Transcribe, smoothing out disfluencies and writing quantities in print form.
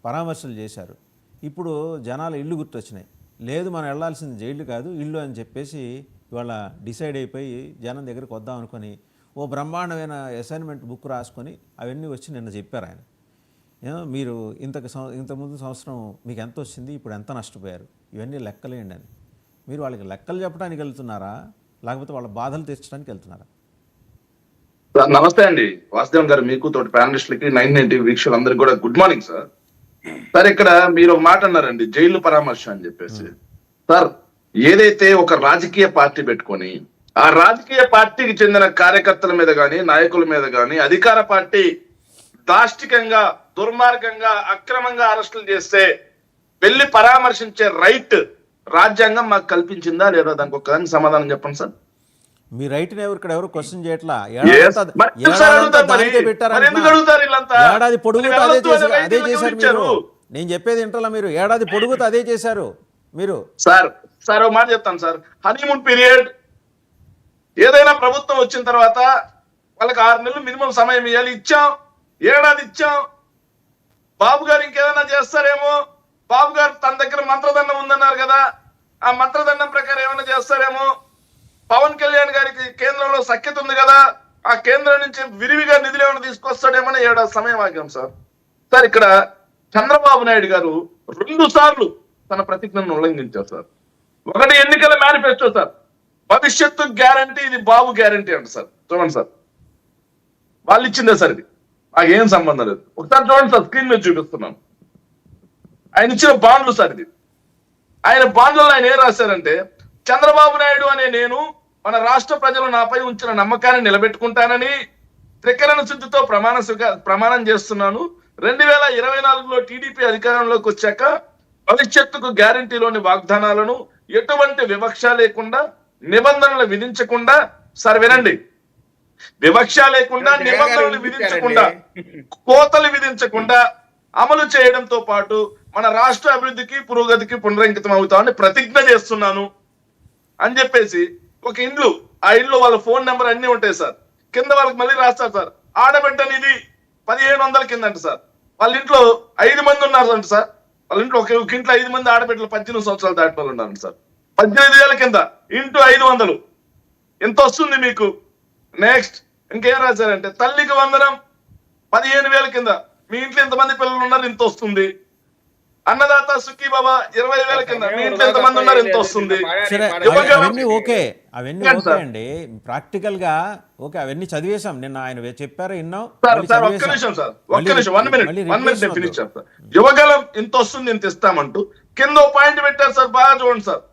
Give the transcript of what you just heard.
పరామర్శలు చేశారు. ఇప్పుడు జనాలు ఇల్లు గుర్తొచ్చినాయి. లేదు మనం వెళ్ళాల్సింది జైలు కాదు ఇల్లు అని చెప్పేసి ఇవాళ డిసైడ్ అయిపోయి జనం దగ్గరికి వద్దాం అనుకొని ఓ బ్రహ్మాండమైన అసైన్మెంట్ బుక్ రాసుకొని అవన్నీ వచ్చి నిన్న చెప్పారు ఆయన. మీరు ఇంతకుముందు సంవత్సరం మీకు ఎంత వచ్చింది, ఇప్పుడు ఎంత నష్టపోయారు, ఇవన్నీ లెక్కలేండి అని. మీరు వాళ్ళకి లెక్కలు చెప్పడానికి వెళ్తున్నారా, లేకపోతే వాళ్ళ బాధలు తీర్చడానికి వెళ్తున్నారా? నమస్తే అండి వాసుదేవన్ గారు, మీకు తోటి ప్యానలిస్టులకి 990 వీక్షకులందరికీ కూడా గుడ్ మార్నింగ్ సార్. సార్ ఇక్కడ మీరు ఒక మాట అన్నారండి, జైలు పరామర్శ అని చెప్పేసి. సార్ ఏదైతే ఒక రాజకీయ పార్టీ పెట్టుకొని ఆ రాజకీయ పార్టీకి చెందిన కార్యకర్తల మీద గాని నాయకుల మీద గాని అధికార పార్టీ దాష్టికంగా దుర్మార్గంగా అక్రమంగా అరెస్టులు చేస్తే వెళ్ళి పరామర్శించే రైట్ రాజ్యాంగం మాకు కల్పించిందా లేదా, దానికి ఒక్కదానికి సమాధానం చెప్పండి సార్. మీ రైట్ ఎవరు క్వశ్చన్ చేయట్లా. ఏడాది పొడుగుతో అదే చేశారు మీరు. నేను చెప్పేది ఇంటర్లో మీరు ఏడాది పొడుగుతో అదే చేశారు మీరు. సార్ సార్ ఒక మాట చెప్తాను సార్, హనీమూన్ పీరియడ్ ఏదైనా ప్రభుత్వం వచ్చిన తర్వాత వాళ్ళకి 6 నెలలు మినిమం సమయం ఇవ్వాలి, ఇచ్చాం. ఏడాది ఇచ్చాం. బాబు గారు ఇంకేదైనా చేస్తారేమో, బాబు గారు తన దగ్గర మంత్రదండం ఉందన్నారు కదా, ఆ మంత్రదండం ప్రకారం ఏమైనా చేస్తారేమో. పవన్ కళ్యాణ్ గారికి కేంద్రంలో సఖ్యత ఉంది కదా, ఆ కేంద్రం నుంచి విరివిగా నిధులు ఏమైనా తీసుకొస్తాడేమో. ఏడాది సమయం ఆగాం సార్. సార్ ఇక్కడ చంద్రబాబు నాయుడు గారు 2 సార్లు తన ప్రతిజ్ఞను ఉల్లంఘించారు సార్. ఒకటి ఎన్నికల మేనిఫెస్టో సార్, భవిష్యత్తు గ్యారంటీ, ఇది బాబు గ్యారంటీ అంట సార్. చూడండి సార్, వాళ్ళు ఇచ్చిందే సార్, ఇది నాకేం సంబంధం లేదు. ఒకసారి చూడండి సార్, స్క్రీన్ మీద చూపిస్తున్నాను. ఆయన ఇచ్చిన బాండ్లు సార్ ఇది. ఆయన బాండ్లలో ఆయన ఏం రాశారంటే, చంద్రబాబు నాయుడు అనే నేను మన రాష్ట్ర ప్రజలు నాపై ఉంచిన నమ్మకాన్ని నిలబెట్టుకుంటానని త్రికరణ శుద్ధితో ప్రమాణం చేస్తున్నాను. 2024లో టీడీపీ అధికారంలోకి వచ్చాక భవిష్యత్తుకు గ్యారంటీలోని వాగ్దానాలను ఎటువంటి వివక్ష లేకుండా నిబంధనలు విధించకుండా, సార్ వినండి, వివక్ష లేకుండా నిబంధనలు విధించకుండా కోతలు విధించకుండా అమలు చేయడంతో పాటు మన రాష్ట్ర అభివృద్ధికి పురోగతికి పునరంకితం అవుతామని ప్రతిజ్ఞ చేస్తున్నాను అని చెప్పేసి ఒక ఇండ్లు, ఆ ఇంట్లో వాళ్ళ ఫోన్ నెంబర్ అన్ని ఉంటాయి సార్. కింద వాళ్ళకి మళ్ళీ రాస్తారు సార్, ఆడబిడ్డని ఇది 1500 కింద అంట సార్. వాళ్ళ ఇంట్లో 5 మంది ఉన్నారు అంట సార్. వాళ్ళ ఇంట్లో ఒక ఇంట్లో 5 మంది ఆడబిడ్డలు 18 సంవత్సరాలు దాటిన వాళ్ళు ఉన్నారు సార్. 18,000 కింద ఇంటూ 500 ఎంత వస్తుంది మీకు? నెక్స్ట్ ఇంకేం రాశారంటే, తల్లికి వందనం 15,000 కింద మీ ఇంట్లో ఎంతమంది పిల్లలు ఉన్నారు ఇంత వస్తుంది. అన్నదాత సుఖీ బాబా 20,000 కింద మీ ఇంట్లో ఎంతమంది ఉన్నారు ఎంత వస్తుంది. అవన్నీ ఓకే అండి, ప్రాక్టికల్ గా ఓకే, అవన్నీ చదివేశాం. నిన్న ఆయన చెప్పారు విన్నాం. ఒక్క నిమిషం సార్, ఒక్క నిమిషం, 1 మినిట్ ఫినిష్ చేస్తా. యువగలం ఇంత వస్తుంది ఇంత ఇస్తామంటూ కింద పాయింట్ పెట్టారు సార్, బాగా చూడండి సార్.